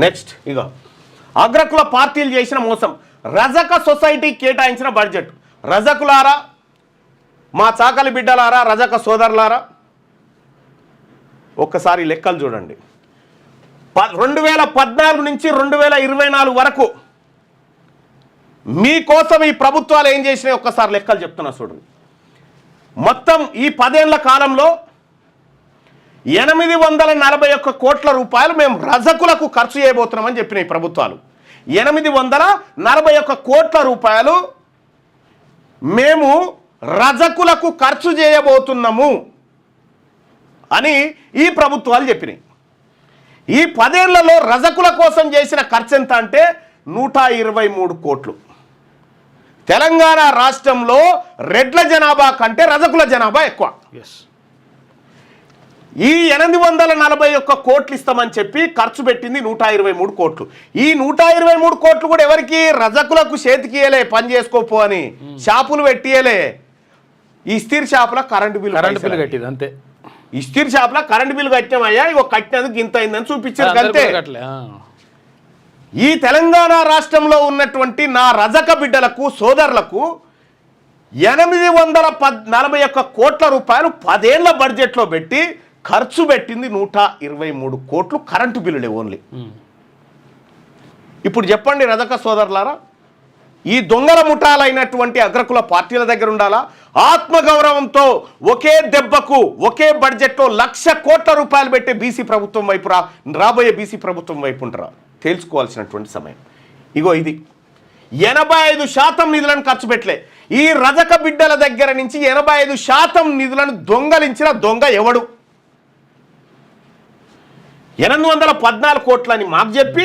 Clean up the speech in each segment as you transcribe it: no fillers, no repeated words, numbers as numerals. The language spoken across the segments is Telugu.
నెక్స్ట్ ఇగో అగ్రకుల పార్టీలు చేసిన మోసం, రజక సొసైటీ కేటాయించిన బడ్జెట్. రజకులారా, మా చాకలి బిడ్డలారా, రజక సోదరులారా, ఒక్కసారి లెక్కలు చూడండి. 2014 నుంచి 2024 వరకు మీకోసం ఈ ప్రభుత్వాలు ఏం చేసినాయి ఒక్కసారి లెక్కలు చెప్తున్నా చూడండి. మొత్తం ఈ 10 ఏళ్ల కాలంలో 841 కోట్ల రూపాయలు మేము రజకులకు ఖర్చు చేయబోతున్నామని చెప్పినాయి ప్రభుత్వాలు. 841 కోట్ల రూపాయలు మేము రజకులకు ఖర్చు చేయబోతున్నాము అని ఈ ప్రభుత్వాలు చెప్పినాయి. ఈ 10 ఏళ్లలో రజకుల కోసం చేసిన ఖర్చు ఎంత అంటే 123 కోట్లు. తెలంగాణ రాష్ట్రంలో రెడ్ల జనాభా కంటే రజకుల జనాభా ఎక్కువ. ఈ 841 కోట్లు ఇస్తామని చెప్పి ఖర్చు పెట్టింది 123 కోట్లు. ఈ 123 కోట్లు కూడా ఎవరికి? రజకులకు చేతికియలే, పని చేసుకోపో అని షాపులు పెట్టియలే. ఇస్తీర్ షాపుల కరెంటు బిల్లు కట్టింది అంతే. ఇస్తీర్ షాపుల కరెంటు బిల్లు కట్టినామయ్యా, ఇగో కట్టినందుకు ఇంత అయిందని చూపించారు అంతే. ఈ తెలంగాణ రాష్ట్రంలో ఉన్నటువంటి నా రజక బిడ్డలకు సోదరులకు 841 కోట్ల రూపాయలు 10 ఏళ్ల బడ్జెట్లో పెట్టి ఖర్చు పెట్టింది 123 కోట్లు కరెంటు బిల్లులే ఓన్లీ. ఇప్పుడు చెప్పండి రజక సోదరులారా, ఈ దొంగల ముఠాలైనటువంటి అగ్రకుల పార్టీల దగ్గర ఉండాలా? ఆత్మగౌరవంతో ఒకే దెబ్బకు ఒకే బడ్జెట్లో 1,00,000 కోట్ల రూపాయలు పెట్టే బీసీ ప్రభుత్వం వైపు రాబోయే బీసీ ప్రభుత్వం వైపు ఉంటారా? తేల్చుకోవాల్సినటువంటి సమయం. ఇగో ఇది 85% నిధులను ఖర్చు పెట్టలే. ఈ రజక బిడ్డల దగ్గర నుంచి 85% నిధులను దొంగలించిన దొంగ ఎవడు? 814 కోట్లని మాకు చెప్పి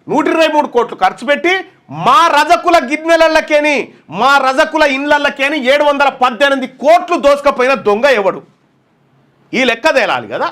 123 కోట్లు ఖర్చు పెట్టి మా రజకుల గిన్నెలకేని మా రజకుల ఇండ్లకేని 718 కోట్లు దోసుకపోయిన దొంగ ఎవడు? ఈ లెక్క తేలాలి కదా.